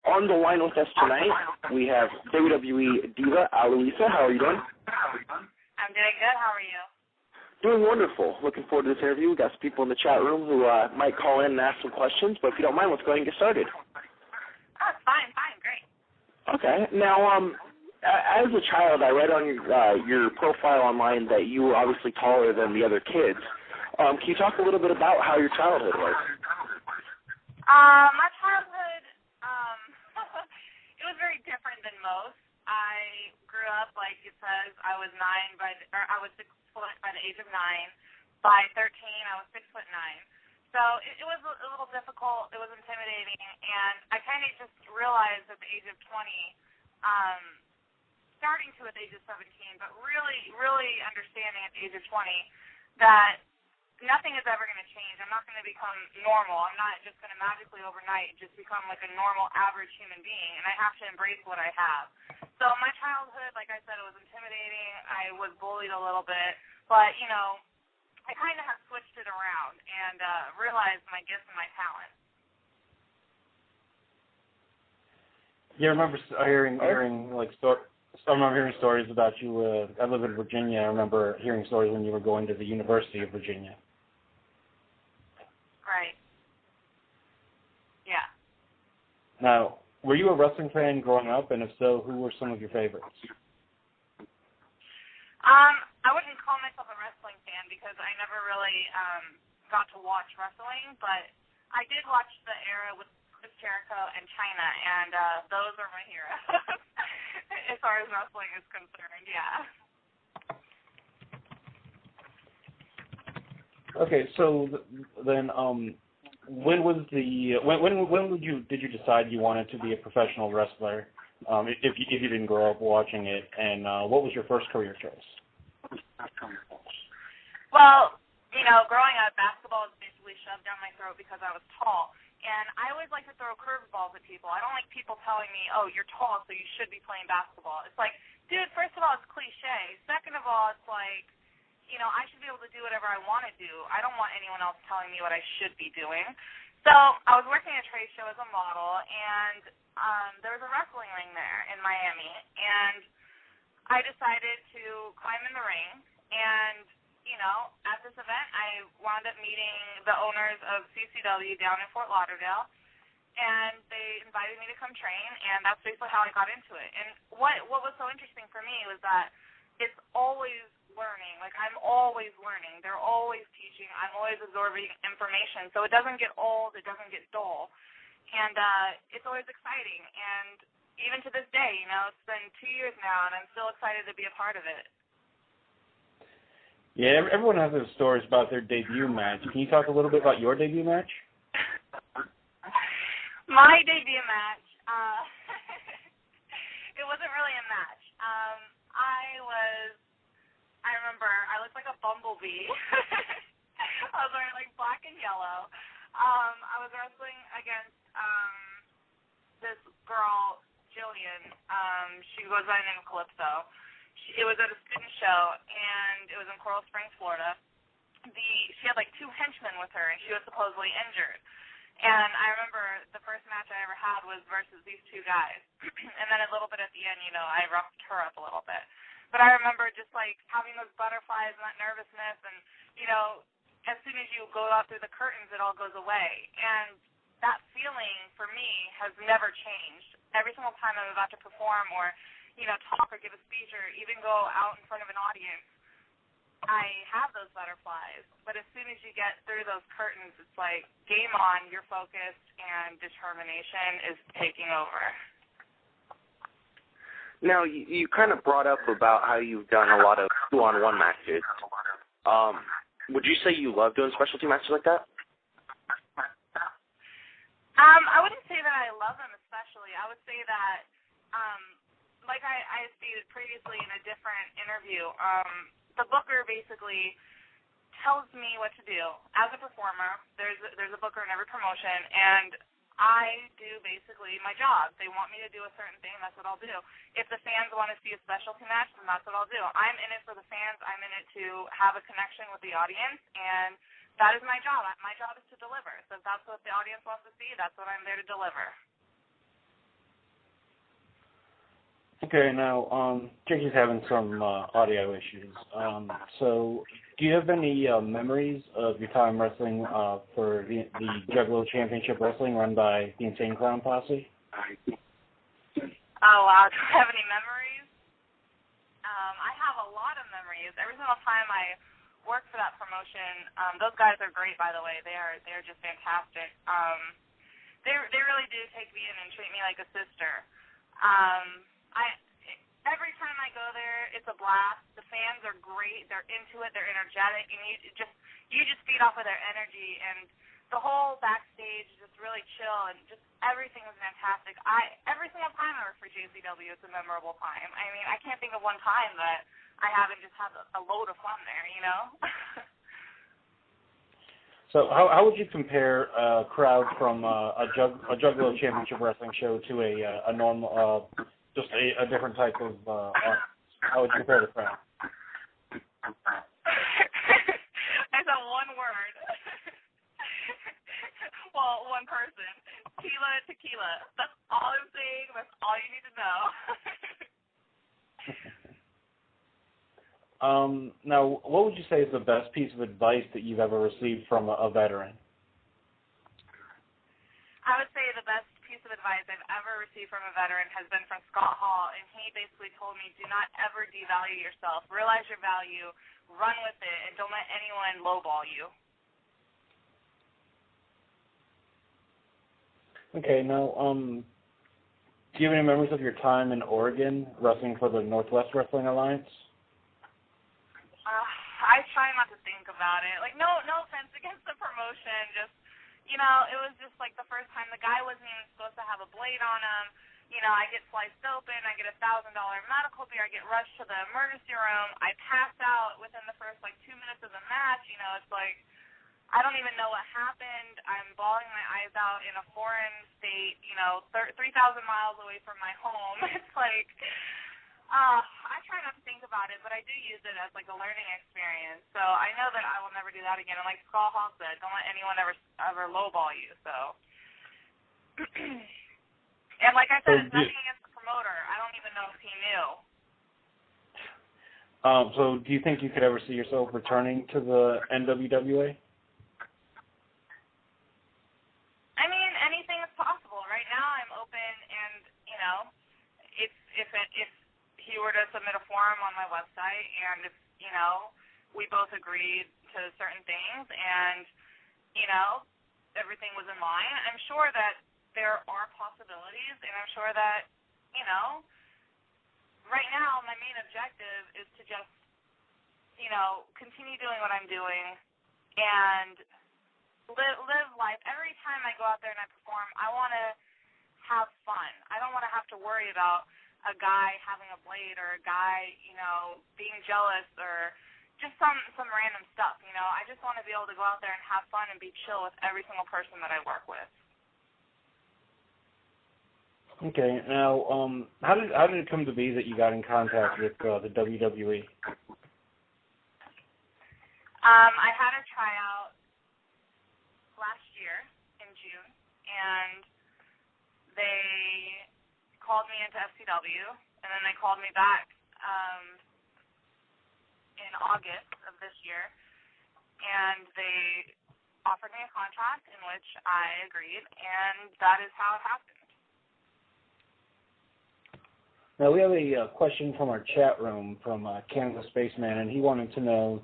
On the line with us tonight, we have WWE Diva, Aloisa. How are you doing? I'm doing good. How are you? Doing wonderful. Looking forward to this interview. We've got some people in the chat room who might call in and ask some questions, but if you don't mind, let's go ahead and get started. Oh, fine, great. Okay. Now, as a child, I read on your profile online that you were obviously taller than the other kids. Can you talk a little bit about how your childhood was? My childhood, it was very different than most. I grew up, like it says, I was 6 foot by the age of 9. By 13, I was 6'9". So it was a little difficult. It was intimidating, and I kind of just realized at the age of 20, starting to at the age of 17, but really understanding at the age of 20 that nothing is ever going to change. I'm not going to become normal. I'm not just going to magically overnight just become like a normal, average human being, and I have to embrace what I have. So my childhood, like I said, it was intimidating. I was bullied a little bit, but, you know, I kind of have switched it around and realized my gifts and my talents. Yeah, I remember hearing stories about you. I live in Virginia. I remember hearing stories when you were going to the University of Virginia. Right. Yeah. Now, were you a wrestling fan growing up, and if so, who were some of your favorites? I wouldn't call myself a wrestling fan because I never really got to watch wrestling, but I did watch the era with Chris Jericho and China, and those are my heroes as far as wrestling is concerned. Yeah. Okay, so then, when did you decide you wanted to be a professional wrestler? If you didn't grow up watching it, and what was your first career choice? Well, you know, growing up, basketball was basically shoved down my throat because I was tall. And I always like to throw curveballs at people. I don't like people telling me, oh, you're tall, so you should be playing basketball. It's like, dude, first of all, it's cliche. Second of all, it's like, you know, I should be able to do whatever I want to do. I don't want anyone else telling me what I should be doing. So I was working at a trade show as a model, and there was a wrestling ring there in Miami. And I decided to climb in the ring, and, you know, at this event, I wound up meeting the owners of CCW down in Fort Lauderdale, and they invited me to come train, and that's basically how I got into it. And what was so interesting for me was that it's always learning. Like, I'm always learning. They're always teaching. I'm always absorbing information. So it doesn't get old. It doesn't get dull. And it's always exciting. And even to this day, you know, it's been 2 years now, and I'm still excited to be a part of it. Yeah, everyone has their stories about their debut match. Can you talk a little bit about your debut match? My debut match, it wasn't really a match. I remember I looked like a bumblebee. I was wearing like black and yellow. I was wrestling against this girl, Jillian. She goes by the name of Calypso. It was at a student show, and it was in Coral Springs, Florida. She had like 2 henchmen with her, and she was supposedly injured. And I remember the first match I ever had was versus these 2 guys. And then a little bit at the end, you know, I roughed her up a little bit. But I remember just like having those butterflies and that nervousness, and, you know, as soon as you go out through the curtains, it all goes away. And that feeling for me has never changed. Every single time I'm about to perform or, you know, talk or give a speech or even go out in front of an audience, I have those butterflies. But as soon as you get through those curtains, it's like game on, you're focused, and determination is taking over. Now, you kind of brought up about how you've done a lot of 2-on-1 matches. Would you say you love doing specialty matches like that? I wouldn't say that I love them especially. I would say that, like I stated previously in a different interview, the booker basically tells me what to do. As a performer, there's a booker in every promotion, and I do basically my job. They want me to do a certain thing, that's what I'll do. If the fans want to see a specialty match, then that's what I'll do. I'm in it for the fans. I'm in it to have a connection with the audience, and that is my job. My job is to deliver. So if that's what the audience wants to see, that's what I'm there to deliver. Okay, now, Jakey's having some audio issues. So, do you have any memories of your time wrestling for the Juggalo Championship Wrestling run by the Insane Clown Posse? Oh, wow. Do I have any memories? I have a lot of memories. Every single time I work for that promotion, those guys are great, by the way. They're just fantastic. They really do take me in and treat me like a sister. Every time I go there, it's a blast. The fans are great. They're into it. They're energetic, and you just feed off of their energy. And the whole backstage is just really chill, and just everything is fantastic. Every single time I work for JCW, it's a memorable time. I mean, I can't think of one time that I haven't just had a load of fun there. You know. So how would you compare a crowd from a Juggalo Championship Wrestling show to a normal, just a different type of audience? How would you compare the crowd? I said one word. Well, one person. Tequila. That's all I'm saying. That's all you need to know. Now, what would you say is the best piece of advice that you've ever received from a veteran? I would say the best piece of advice I've ever received from a veteran has been from Scott Hall, and he basically told me, do not ever devalue yourself. Realize your value, run with it, and don't let anyone lowball you. Okay, now, do you have any memories of your time in Oregon wrestling for the Northwest Wrestling Alliance? I try not to think about it. Like, no offense against the promotion, just, it was just like the first time the guy wasn't even supposed to have a blade on him. I get sliced open, I get $1,000 medical bill, I get rushed to the emergency room, I pass out within the first, 2 minutes of the match. It's like, I don't even know what happened. I'm bawling my eyes out in a foreign state, 3,000 miles away from my home. It's like, I try not to think about it, but I do use it as, a learning experience. So I know that I will never do that again. And like Scott Hall said, don't let anyone ever lowball you. So, and like I said, it's nothing against the promoter. I don't even know if he knew. So do you think you could ever see yourself returning to the NWWA? I mean, anything is possible. Right now I'm open, and, if he were to submit a form on my website, and if, we both agreed to certain things, and, everything was in line, I'm sure that there are possibilities, and I'm sure that, right now my main objective is to just, continue doing what I'm doing, and live life. Every time I go out there and I perform, I want to have fun. I don't want to have to worry about a guy having a blade, or a guy, being jealous, or just some random stuff, I just want to be able to go out there and have fun and be chill with every single person that I work with. Okay, now, how did it come to be that you got in contact with the WWE? I had a tryout last year in June, and they called me into FCW, and then they called me back in August of this year, and they offered me a contract in which I agreed, and that is how it happened. Now, we have a question from our chat room from Kansas Spaceman, and he wanted to know,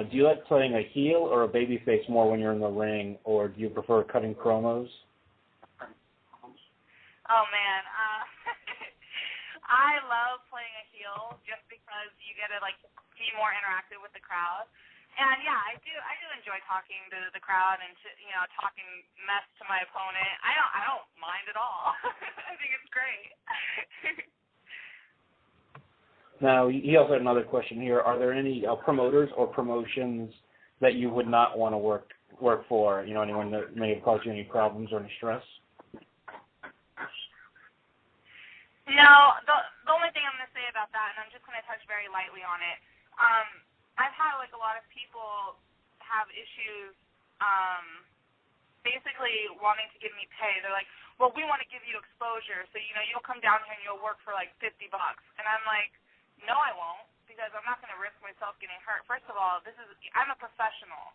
do you like playing a heel or a babyface more when you're in the ring, or do you prefer cutting promos? Oh, man. I love playing a heel just because you get to, be more interactive with the crowd. And, yeah, I do enjoy talking to the crowd and, talking mess to my opponent. I don't mind at all. I think it's great. Now, he also had another question here. Are there any promoters or promotions that you would not want to work for? Anyone that may have caused you any problems or any stress? No, the only thing I'm going to say about that, and I'm just going to touch very lightly on it, I've had, a lot of people have issues basically wanting to give me pay. They're like, well, we want to give you exposure, so, you'll come down here and you'll work for like $50. And I'm like, no, I won't, because I'm not going to risk myself getting hurt. First of all, I'm a professional.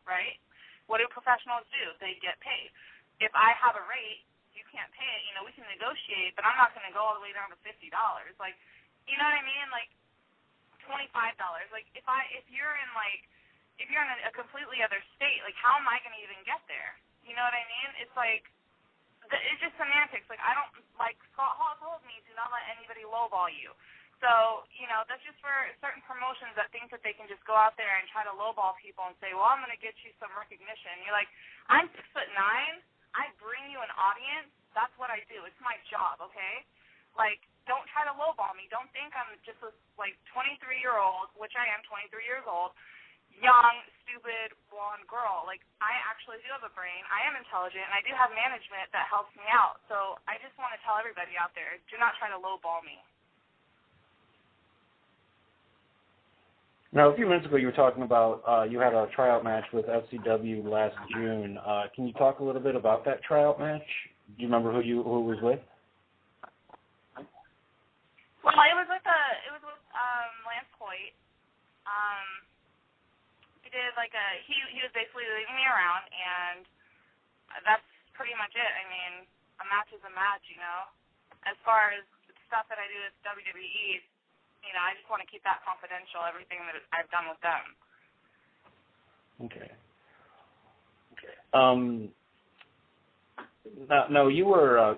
Right? What do professionals do? They get paid. If I have a rate, you can't pay it. We can negotiate, but I'm not going to go all the way down to $50. Like, you know what I mean? Like, $25. Like, if you're in a completely other state, like, how am I going to even get there? You know what I mean? It's like, it's just semantics. Like, I don't, like, Scott Hall told me, do not let anybody lowball you. So, that's just for certain promotions that think that they can just go out there and try to lowball people and say, well, I'm going to get you some recognition. You're like, I'm 6'9". I bring you an audience. That's what I do. It's my job, okay? Like, don't try to lowball me. Don't think I'm just this, like, 23-year-old, which I am 23 years old, young, stupid, blonde girl. Like, I actually do have a brain. I am intelligent, and I do have management that helps me out. So I just want to tell everybody out there, do not try to lowball me. Now, a few minutes ago, you were talking about you had a tryout match with FCW last June. Can you talk a little bit about that tryout match? Do you remember who it was with? Well, it was with Lance Hoyt. We did he was basically leading me around, and that's pretty much it. I mean, a match is a match, As far as stuff that I do with WWE, I just want to keep that confidential. Everything that I've done with them. Okay. No, you were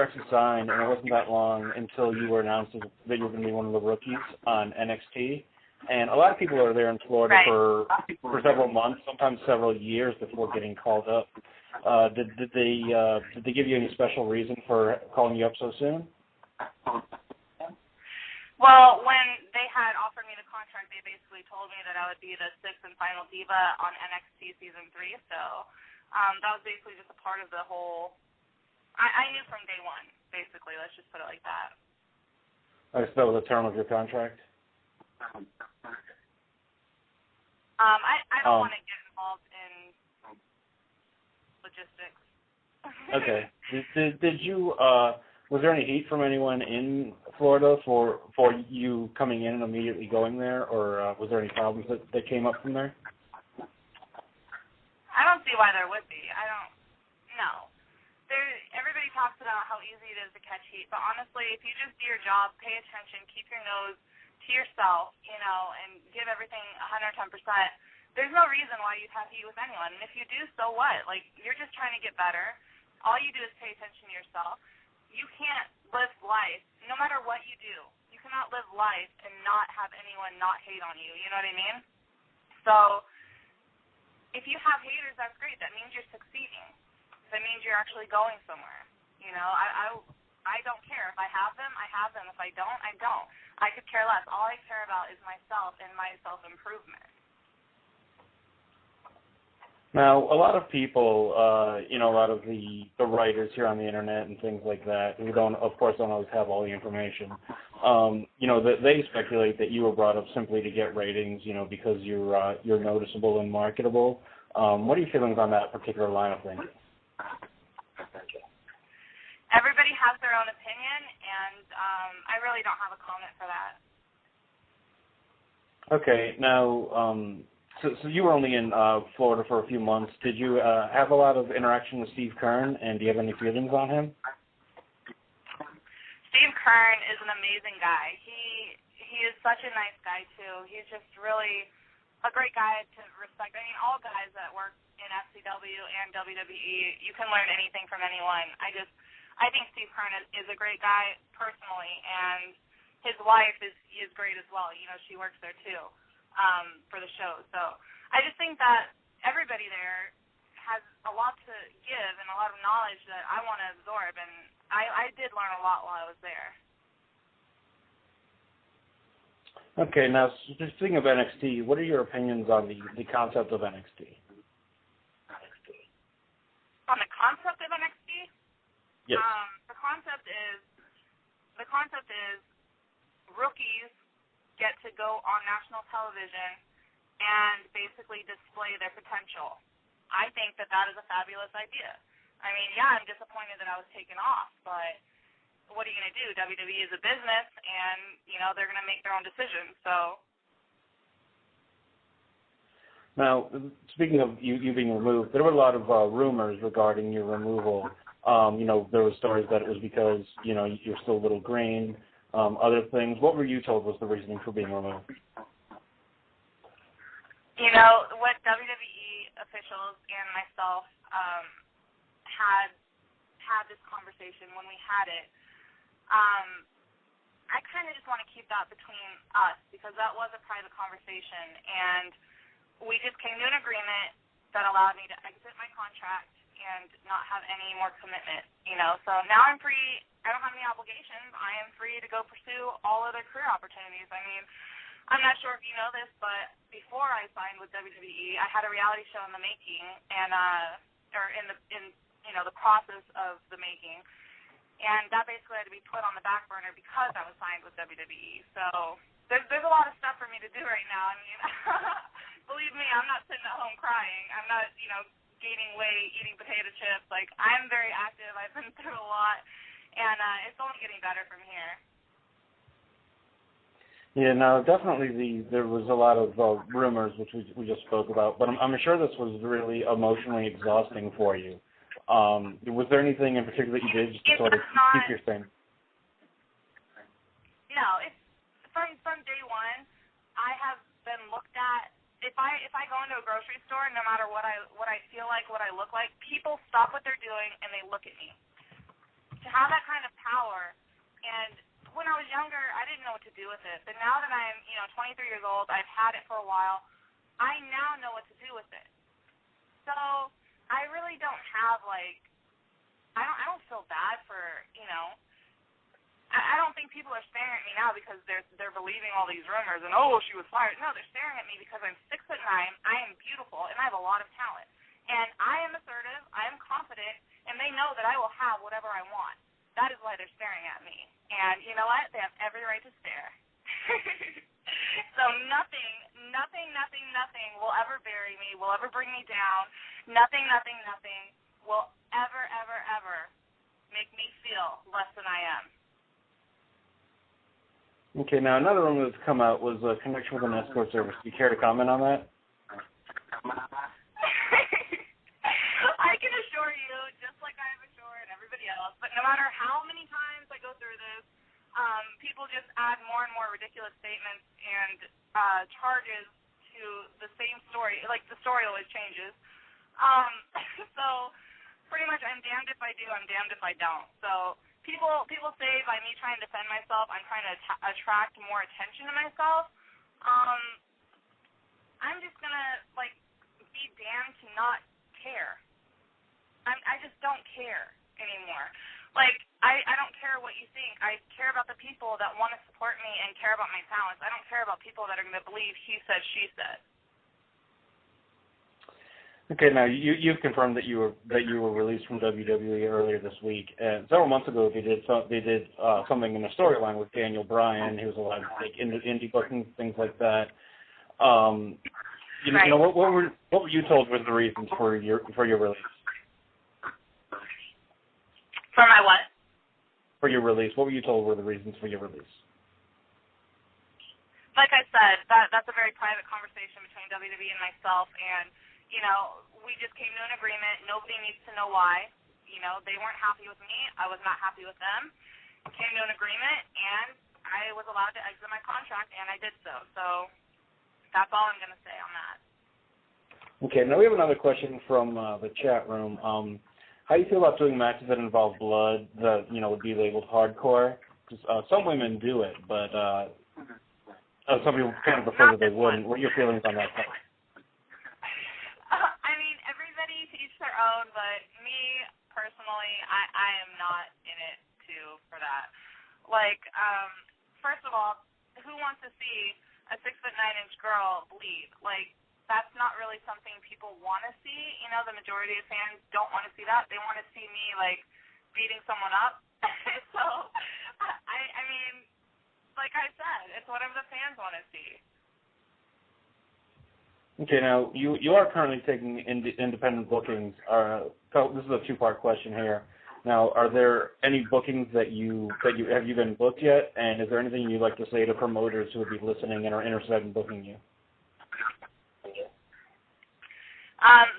actually signed, and it wasn't that long until you were announced that you were going to be one of the rookies on NXT. And a lot of people are there in Florida right. for several months, sometimes several years before getting called up. Did they give you any special reason for calling you up so soon? Well, when they had offered me the contract, they basically told me that I would be the 6th and final diva on NXT Season 3, so that was basically just a part of the whole... I knew from day one, basically. Let's just put it like that. I guess that was the term of your contract? I don't want to get involved in logistics. Okay. Did you... was there any heat from anyone in Florida for you coming in and immediately going there, or was there any problems that came up from there? I don't see why there would be. No. Everybody talks about how easy it is to catch heat, but honestly, if you just do your job, pay attention, keep your nose to yourself, and give everything 110%, there's no reason why you'd have heat with anyone. And if you do, so what? Like, you're just trying to get better. All you do is pay attention to yourself. You can't live life, no matter what you do. You cannot live life and not have anyone not hate on you. You know what I mean? So if you have haters, that's great. That means you're succeeding. That means you're actually going somewhere. I don't care. If I have them, I have them. If I don't, I don't. I could care less. All I care about is myself and my self-improvement. Now, a lot of people, a lot of the writers here on the internet and things like that, who don't always have all the information, they speculate that you were brought up simply to get ratings, because you're noticeable and marketable. What are your feelings on that particular line of thinking? Everybody has their own opinion, and I really don't have a comment for that. Okay, now, so you were only in Florida for a few months. Did you have a lot of interaction with Steve Kern, and do you have any feelings on him? Steve Kern is an amazing guy. He is such a nice guy, too. He's just really a great guy to respect. I mean, all guys that work in FCW and WWE, you can learn anything from anyone. I think Steve Kern is a great guy personally, and his wife is great as well. She works there, too. For the show. So I just think that everybody there has a lot to give and a lot of knowledge that I want to absorb, and I did learn a lot while I was there. Okay, now speaking of NXT, what are your opinions on the concept of NXT? On the concept of NXT? Yes. The concept is rookies get to go on national television and basically display their potential. I think that is a fabulous idea. I mean, yeah, I'm disappointed that I was taken off, but what are you going to do? WWE is a business, and, you know, they're going to make their own decisions, so. Now, speaking of you being removed, there were a lot of rumors regarding your removal. You know, there were stories that it was because, you know, you're still a little green, other things. What were you told was the reasoning for being removed? You know, what WWE officials and myself had this conversation when we had it, I kind of just want to keep that between us because that was a private conversation, and we just came to an agreement that allowed me to exit my contract and not have any more commitment, you know. So now I'm free. I don't have any obligations. I am free to go pursue all other career opportunities. I mean, I'm not sure if you know this, but before I signed with WWE, I had a reality show in the making, and or in you know, the process of the making, and that basically had to be put on the back burner because I was signed with WWE. So there's a lot of stuff for me to do right now. I mean, believe me, I'm not sitting at home crying. I'm not, you know, gaining weight, eating potato chips. Like, I'm very active. I've been through a lot, and it's only getting better from here. Yeah, no, definitely there was a lot of rumors, which we just spoke about, but I'm sure this was really emotionally exhausting for you. Was there anything in particular that you did just to sort of keep your sane? No, it's from day one. I have been looked at. If I go into a grocery store, no matter what I feel like, what I look like, people stop what they're doing and they look at me. To have that kind of power, and when I was younger, I didn't know what to do with it. But now that I'm, you know, 23 years old, I've had it for a while. I now know what to do with it. So I really don't have, like, I don't feel bad for, you know, I don't think people are staring at me now because they're believing all these rumors and, oh, she was fired. No, they're staring at me because I'm 6'9", I am beautiful, and I have a lot of talent. And I am assertive, I am confident, and they know that I will have whatever I want. That is why they're staring at me. And you know what? They have every right to stare. So nothing will ever bury me, will ever bring me down. Nothing will ever make me feel less than I am. Okay, now another rumor that's come out was a connection with an escort service. Do you care to comment on that? I can assure you, just like I've assured everybody else, but no matter how many times I go through this, people just add more and more ridiculous statements and charges to the same story. Like, the story always changes. So pretty much I'm damned if I do, I'm damned if I don't. So people say by me trying to defend myself, I'm trying to attract more attention to myself. I'm just going to, like, be damned to not care. I just don't care anymore. Like, I don't care what you think. I care about the people that want to support me and care about my talents. I don't care about people that are going to believe he said, she said. Okay, now you've confirmed that you were released from WWE earlier this week, and several months ago they did something in a storyline with Daniel Bryan. He was allowed to take indie bookings, things like that. You know, what were you told was the reasons for your release? For my what? For your release. What were you told were the reasons for your release? Like I said, that's a very private conversation between WWE and myself, and, you know, we just came to an agreement. Nobody needs to know why. You know, they weren't happy with me. I was not happy with them. Came to an agreement, and I was allowed to exit my contract, and I did so. So that's all I'm going to say on that. Okay, now we have another question from the chat room. How do you feel about doing matches that involve blood that, you know, would be labeled hardcore? Because some women do it, but some people kind of prefer that they wouldn't. What are your feelings on that part? I mean, everybody to each their own, but me, personally, I am not in it, too, for that. Like, first of all, who wants to see a 6'9" girl bleed? Like, that's not really something people want to see. You know, the majority of fans don't want to see that. They want to see me, like, beating someone up. So, I mean, like I said, it's whatever the fans want to see. Okay, now you are currently taking independent bookings. So this is a two-part question here. Now, are there any bookings that have you been booked yet? And is there anything you'd like to say to promoters who would be listening and are interested in booking you?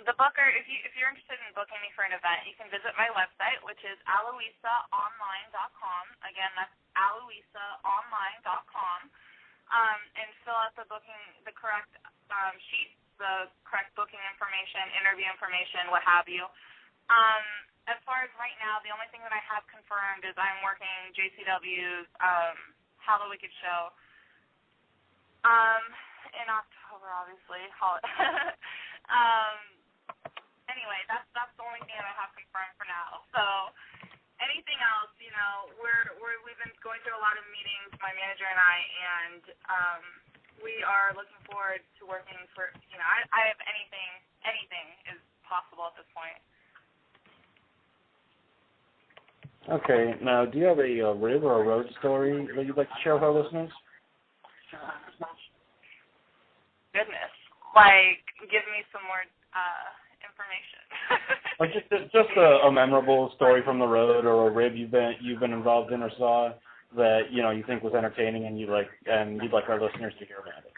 The booker, if you're interested in booking me for an event, you can visit my website, which is aloisaonline.com. Again, that's aloisaonline.com. And fill out the correct sheet, the correct booking information, interview information, what have you. As far as right now, the only thing that I have confirmed is I'm working JCW's How the Wicked show in October, obviously. Anyway, that's the only thing that I have confirmed for now. So anything else, we've been going through a lot of meetings, my manager and I, and we are looking forward to working for, I have anything is possible at this point. Okay, now do you have a rib or a road story that you'd like to share with our listeners? Goodness. Like, give me some more information. Like just a memorable story from the road, or a rib you've been involved in or saw that you think was entertaining and you'd like our listeners to hear about it.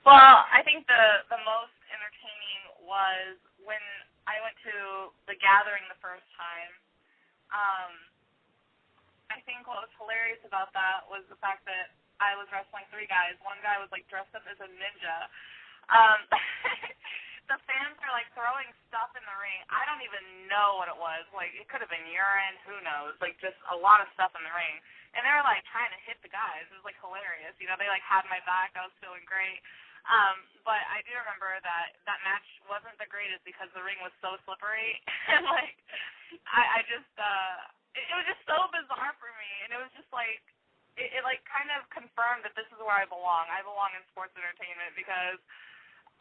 Well, I think the most entertaining was when I went to the gathering the first time. I think what was hilarious about that was the fact that I was wrestling three guys. One guy was like dressed up as a ninja. The fans were like throwing stuff in the ring. I don't even know what it was. Like, it could have been urine, who knows? Like, just a lot of stuff in the ring. And they were like trying to hit the guys. It was like hilarious. They like had my back. I was feeling great. But I do remember that match wasn't the greatest because the ring was so slippery. And like, I just it was just so bizarre for me. And it was just like, it like kind of confirmed that this is where I belong. I belong in sports entertainment because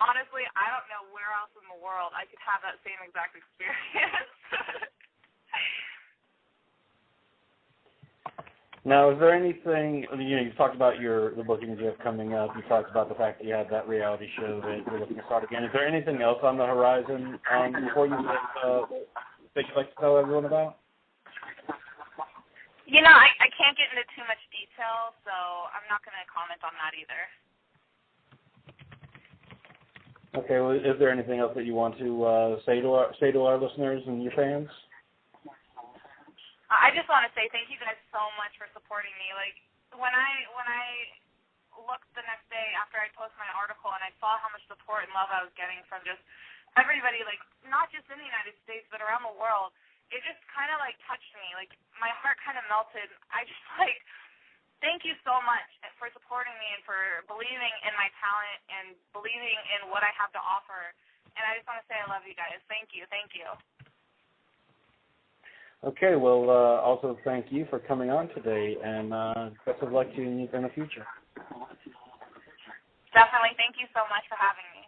honestly, I don't know where else in the world I could have that same exact experience. Now, is there anything, you talked about the bookings you have coming up. You talked about the fact that you have that reality show that you're looking to start again. Is there anything else on the horizon before you that you'd like to tell everyone about? I can't get into too much detail, so I'm not going to comment on that either. Okay, well, is there anything else that you want to say to our listeners and your fans? I just want to say thank you guys so much for supporting me. Like, when I looked the next day after I posted my article and I saw how much support and love I was getting from just everybody, like, not just in the United States, but around the world, it just kind of, like, touched me. Like, my heart kind of melted. I just, like, thank you so much for supporting me and for believing in my talent and believing in what I have to offer. And I just want to say I love you guys. Thank you. Thank you. Okay, well, also thank you for coming on today, and best of luck to you in the future. Definitely. Thank you so much for having me.